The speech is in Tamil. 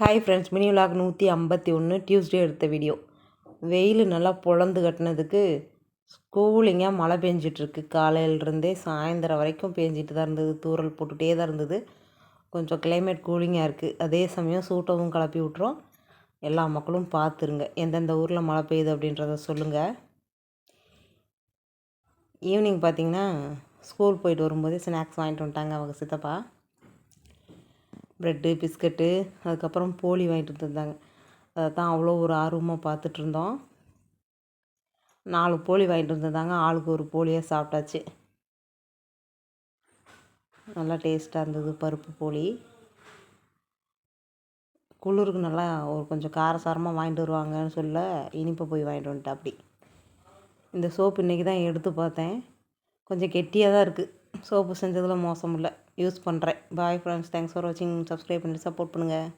Hi friends, mini vlog 151 Tuesday எடுத்த வீடியோ. வெயில் நல்லா பொழந்து கட்டினதுக்கு கூலிங்காக மழை பெஞ்சிட்ருக்கு. காலையிலேருந்தே சாயந்தரம் வரைக்கும் பெஞ்சிட்டு தான் இருந்தது. தூறல் போட்டுகிட்டே தான் இருந்தது. கொஞ்சம் கிளைமேட் கூலிங்காக இருக்குது. அதே சமயம் சூட்டவும் கிளப்பி விட்றோம். எல்லா மக்களும் பார்த்துருங்க. எந்தெந்த ஊரில் மழை பெய்யுது அப்படின்றத சொல்லுங்கள். ஈவினிங் பார்த்திங்கன்னா ஸ்கூல் போயிட்டு வரும்போதே ஸ்நாக்ஸ் வாங்கிட்டு வந்துட்டாங்க அவங்க சித்தப்பா. ப்ரெட்டு, பிஸ்கட்டு, அதுக்கப்புறம் போளி வாங்கிட்டு வந்துருந்தாங்க. அதை தான் அவ்வளோ ஒரு ஆர்வமாக பார்த்துட்ருந்தோம். 4 போளி வாங்கிட்டு வந்துருந்தாங்க. ஆளுக்கு ஒரு போளியாக சாப்பிட்டாச்சு. நல்லா டேஸ்ட்டாக இருந்தது பருப்பு போளி. குளிருக்கு நல்லா ஒரு கொஞ்சம் காரசாரமாக வாங்கிட்டு வருவாங்கன்னு சொல்ல இனிப்பை போய் வாங்கிட்டு வந்துட்டேன். அப்படி இந்த சோப்பு இன்றைக்கி தான் எடுத்து பார்த்தேன். கொஞ்சம் கெட்டியாக தான் இருக்குது. சோப்பு செஞ்சதில் மோசம் இல்லை. யூஸ் பண்ணுறேன். பாய் ஃப்ரெண்ட்ஸ், தேங்க்ஸ் ஃபார் வாட்சிங். சப்ஸ்கிரைப் பண்ணி சப்போர்ட் பண்ணுங்கள்.